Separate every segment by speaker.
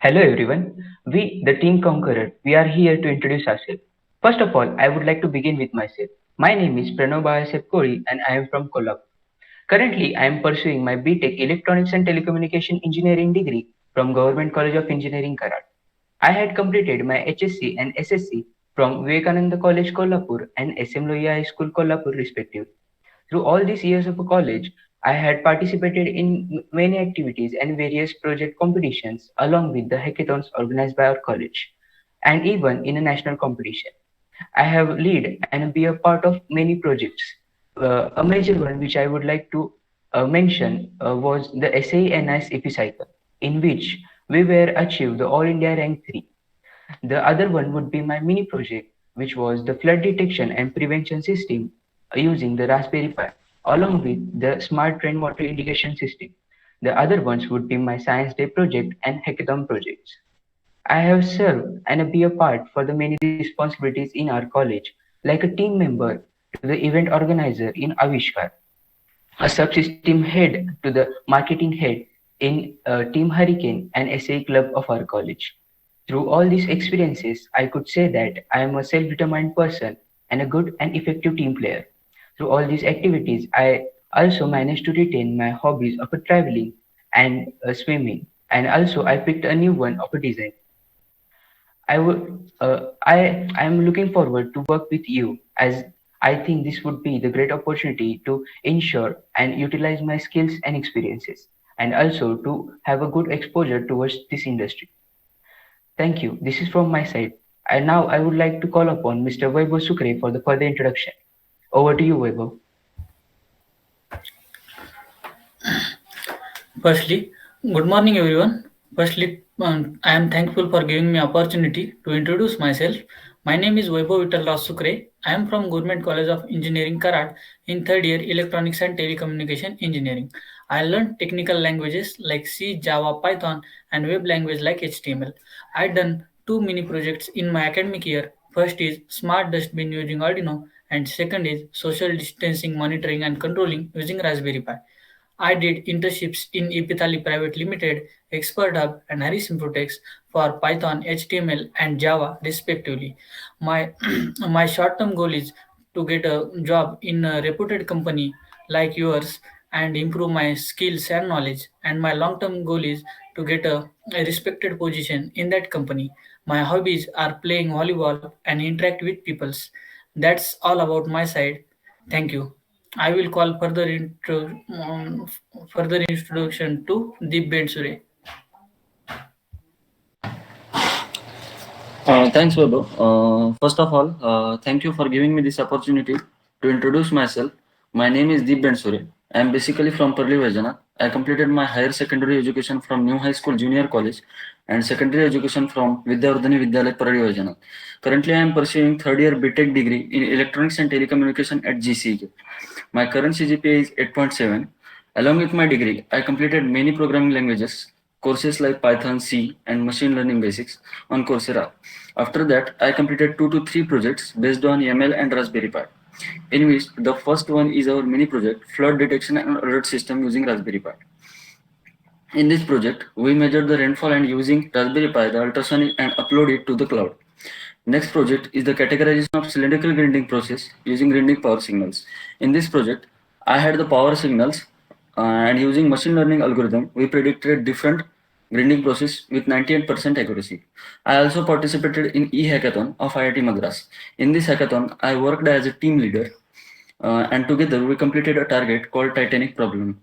Speaker 1: Hello everyone. We, the Team Conqueror, we are here to introduce ourselves. First of all, I would like to begin with myself. My name is Pranav Bahasep Kori and I am from Kolhapur. Currently, I am pursuing my BTech Electronics and Telecommunication Engineering degree from Government College of Engineering, Karad. I had completed my HSC and SSC from Vivekananda College, Kolhapur and SM Lohia High School, Kolhapur, respectively. Through all these years of college, I had participated in many activities and various project competitions along with the hackathons organized by our college and even in a national competition. I have led and be a part of many projects. A major one which I would like to mention was the SAE NIS Epicycle, in which we were achieved the All India rank 3. The other one would be my mini project, which was the flood detection and prevention system using the Raspberry Pi, along with the smart rainwater irrigation system. The other ones would be my Science Day project and hackathon projects. I have served and be a part for the many responsibilities in our college, like a team member to the event organizer in Avishkar, a subsystem head to the marketing head in Team Hurricane and SA club of our college. Through all these experiences, I could say that I am a self-determined person and a good and effective team player. Through all these activities, I also managed to retain my hobbies of a traveling and swimming, and also I picked a new one of a design. I am looking forward to work with you as I think this would be the great opportunity to ensure and utilize my skills and experiences, and also to have a good exposure towards this industry. Thank you. This is from my side. And now I would like to call upon Mr. Vaibhav Sukre for the further introduction. Over to you, Vaibhav.
Speaker 2: Firstly, good morning everyone. Firstly, I am thankful for giving me opportunity to introduce myself. My name is Vaibhav Vital Raj Sukre. I am from Government College of Engineering Karad in third year Electronics and Telecommunication Engineering. I learned technical languages like C, Java, Python and web language like HTML. I done two mini projects in my academic year. First is smart dustbin using Arduino and second is social distancing monitoring and controlling using Raspberry Pi. I did internships in Epithali Private Limited, Expert Hub, and Harris Infotex for Python, HTML, and Java, respectively. My my short-term goal is to get a job in a reputed company like yours and improve my skills and knowledge. And my long-term goal is to get a respected position in that company. My hobbies are playing volleyball and interact with peoples. That's all about my side. Thank you. I will call further introduction to Deep Bensure.
Speaker 3: Thanks, Weber. First of all, thank you for giving me this opportunity to introduce myself. My name is Deep Bensure. I am basically from Parli Vajana. I completed my higher secondary education from New High School Junior College and secondary education from Vidyavardhani Vidyalaya Parli Vajana. Currently, I am pursuing third year BTech degree in Electronics and Telecommunication at GCEK. My current CGPA is 8.7. Along with my degree, I completed many programming languages, courses like Python, C, and machine learning basics on Coursera. After that, I completed 2 to 3 projects based on ML and Raspberry Pi, in which the first one is our mini project, flood detection and alert system using Raspberry Pi. In this project, we measured the rainfall and using Raspberry Pi, the ultrasonic, and upload it to the cloud. Next project is the categorization of cylindrical grinding process using grinding power signals. In this project, I had the power signals and using machine learning algorithm, we predicted different grinding process with 98% accuracy. I also participated in e-hackathon of IIT Madras. In this hackathon, I worked as a team leader and together we completed a target called Titanic problem.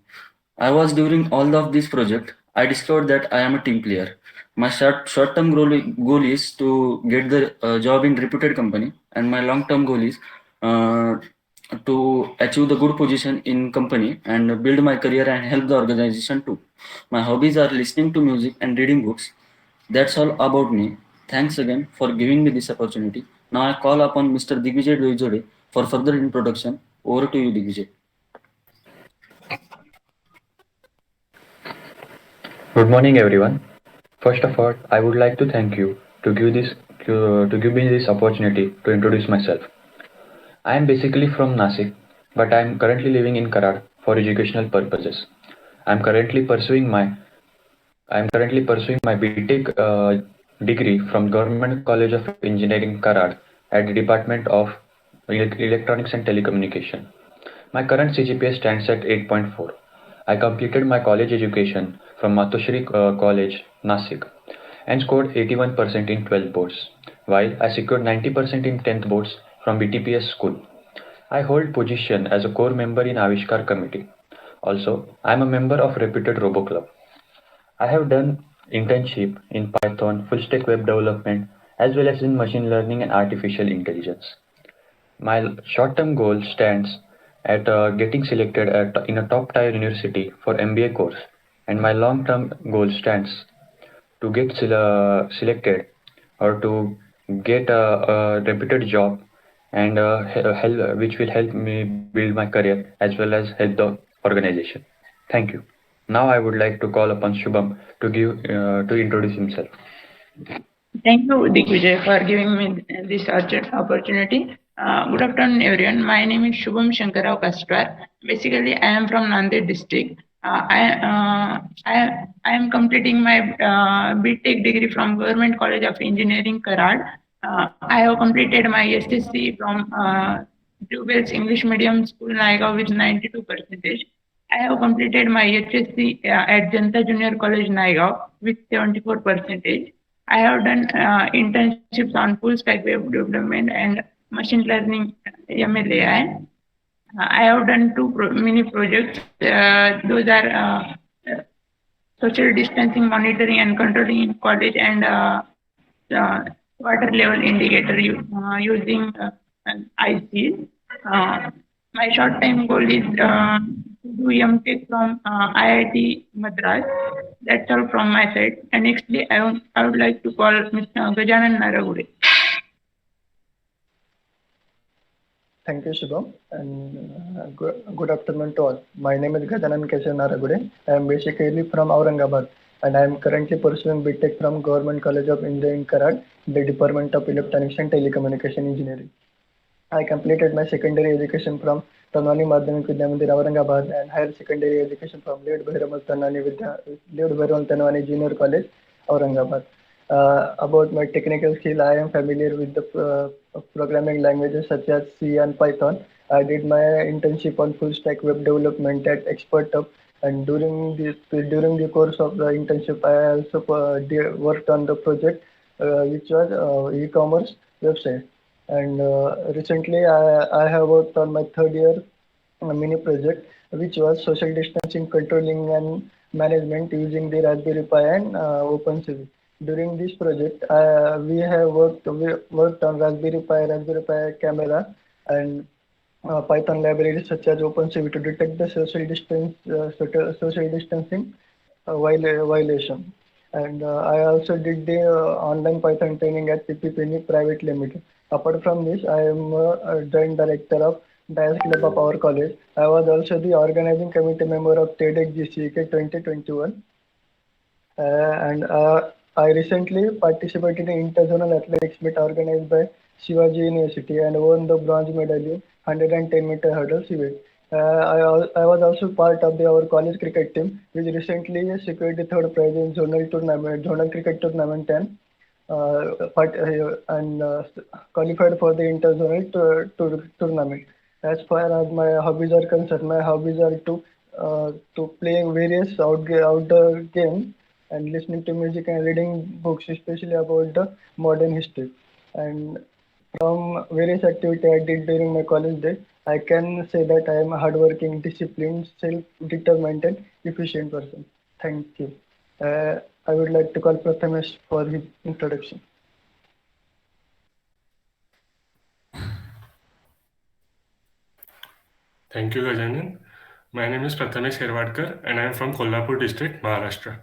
Speaker 3: I was during all of this project, I discovered that I am a team player. My short-term goal is to get the job in reputed company, and my long-term goal is uh, to achieve the good position in company and build my career and help the organization too. My hobbies are listening to music and reading books. That's all about me. Thanks again for giving me this opportunity. Now I call upon Mr. Digvijay Doijode for further introduction. Over to you, Digvijay.
Speaker 4: Good morning, everyone. First of all, I would like to thank you to give me this opportunity to introduce myself. I am basically from Nasik, but I am currently living in Karad for educational purposes. I am currently pursuing my I am currently pursuing my BTech degree from Government College of Engineering, Karad, at the Department of Electronics and Telecommunication. My current CGPA stands at 8.4. I completed my college education from Matushri College, Nasik, and scored 81% in 12 boards, while I secured 90% in 10th boards from BTPS school. I hold position as a core member in Avishkar committee. Also, I am a member of reputed Robo Club. I have done internship in Python, full stack web development, as well as in machine learning and artificial intelligence. My short-term goal stands at getting selected in a top-tier university for MBA course, and my long-term goal stands to get selected or to get a reputed job and help, which will help me build my career as well as help the organization. Thank you. Now I would like to call upon Shubham to introduce himself.
Speaker 5: Thank you, Digvijay, for giving me this opportunity. Good afternoon, everyone. My name is Shubham Shankarao Kastwar. Basically, I am from Nanded district. I am completing my BTech degree from Government College of Engineering, Karad. I have completed my SSC from Jubels English Medium School, Naigaon with 92 percentage. I have completed my HSC at Janta Junior College, Naigaon with 74 percentage. I have done internships on full stack web development and machine learning MLAI. I have done two mini projects. Those are social distancing monitoring and controlling in college and water level indicator using IC. My short time goal is to do MTech from IIT Madras. That's all from my side. And nextly, I would like to call Mr. Gajanan Naragude.
Speaker 6: Thank you, Shubham, and good afternoon to all. My name is Gajanan Keshav Naragude. I am basically from Aurangabad, and I am currently pursuing BTech from Government College of Engineering, Karad, the Department of Electronics and Telecommunication Engineering. I completed my secondary education from Tanwani Madhyamik Vidya Mandir, Aurangabad, and higher secondary education from Lord Bhairamal Tanwani Junior College, Aurangabad. About my technical skill, I am familiar with the programming languages such as C and Python. I did my internship on full stack web development at ExpertHub, and during the course of the internship, I also worked on the project which was e-commerce website. And recently, I have worked on my third year mini project, which was social distancing controlling and management using the Raspberry Pi and OpenCV. During this project, we have worked on Raspberry Pi camera, and Python libraries such as OpenCV to detect the social distancing violation. And I also did the online Python training at PPPNI Private Limited. Apart from this, I am a joint director of Dice Club of our college. I was also the organizing committee member of TEDx GCK 2021. And I recently participated in interzonal athletics meet organized by Shivaji University and won the bronze medal in 110-meter hurdles event. I was also part of our college cricket team, which recently secured the third prize in zonal cricket tournament, and qualified for the interzonal tournament. As far as my hobbies are concerned, my hobbies are to play various outdoor games and listening to music and reading books, especially about the modern history. And from various activities I did during my college days, I can say that I am a hardworking, disciplined, self-determined, and efficient person. Thank you. I would like to call Prathamesh for his introduction.
Speaker 7: Thank you, Gajanan. My name is Prathamesh Herwadkar, and I am from Kolhapur district, Maharashtra.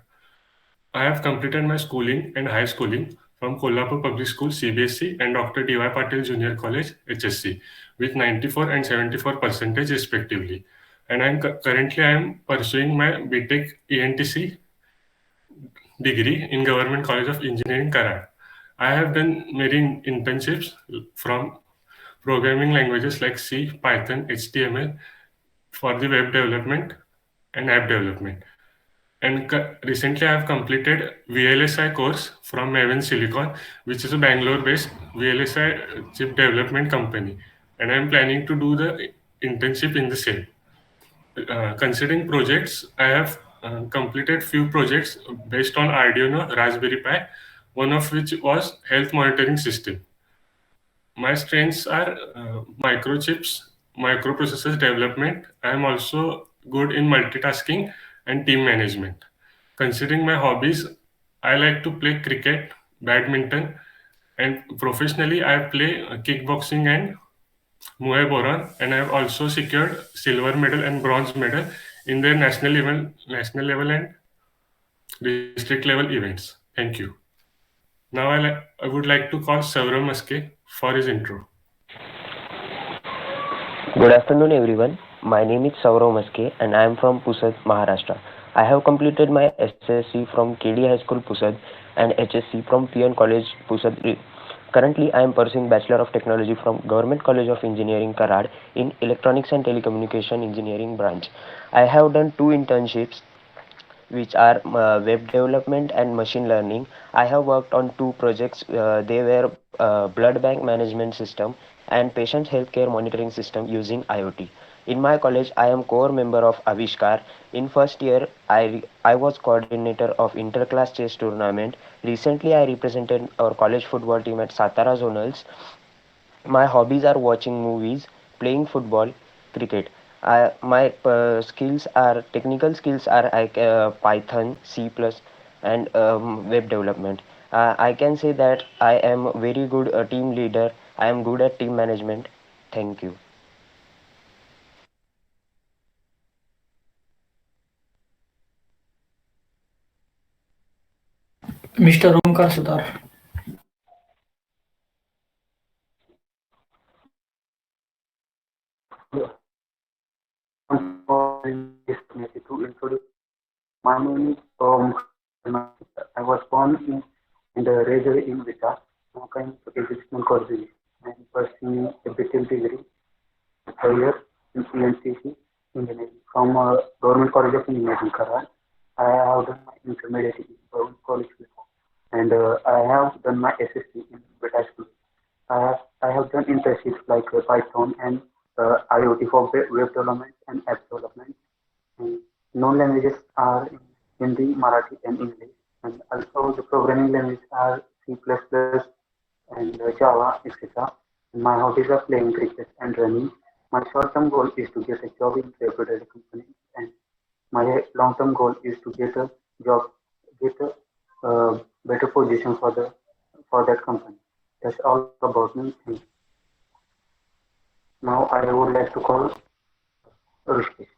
Speaker 7: I have completed my schooling and high schooling from Kolhapur Public School CBSE and Dr. D.Y. Patil Junior College HSC with 94 and 74 percentage respectively. And currently I am pursuing my BTech ENTC degree in Government College of Engineering, Karad. I have done many internships from programming languages like C, Python, HTML for the web development and app development. And recently I have completed VLSI course from Maven Silicon, which is a Bangalore-based VLSI chip development company, and I am planning to do the internship in the same. Considering projects, I have completed few projects based on Arduino Raspberry Pi, one of which was health monitoring system. My strengths are microchips, microprocessors development. I am also good in multitasking and team management. Considering my hobbies, I like to play cricket, badminton, and professionally I play kickboxing and Muay Boran, and I have also secured silver medal and bronze medal in their national level and district level events. Thank you. Now I would like to call Saurav Maske for his intro.
Speaker 8: Good afternoon, everyone. My name is Saurav Maske and I am from Pusad, Maharashtra. I have completed my SSC from KD High School Pusad and HSC from PN College Pusad. Currently, I am pursuing Bachelor of Technology from Government College of Engineering Karad in Electronics and Telecommunication Engineering branch. I have done 2 internships which are web development and machine learning. I have worked on 2 projects. They were blood bank management system and patient healthcare monitoring system using IoT. In my college, I am core member of Avishkar. In first year, I was coordinator of interclass chess tournament. Recently, I represented our college football team at Satara Zonals. My hobbies are watching movies, playing football, cricket. My skills are technical skills are like Python, C++, and web development. I can say that I am very good team leader. I am good at team management. Thank you.
Speaker 2: Mr. Omkar Sudar.
Speaker 9: To introduce, my name is I was born in the Railway in Vita, Mokan Educational College. I am pursuing a BTech degree earlier in ENCC Engineering from Government College of Engineering, Karad. I have done my intermediate in Government College before, and I have done my SSC in Vita School. I have done internships like Python and IoT for web development and app development. Known languages are Hindi, Marathi, and English, and also the programming languages are C++ and Java, etc. My hobbies are playing cricket and running. My short-term goal is to get a job in a reputed company, and my long-term goal is to get a job, get a better position for that company. That's all about me. Now I would like to call Rushkesh.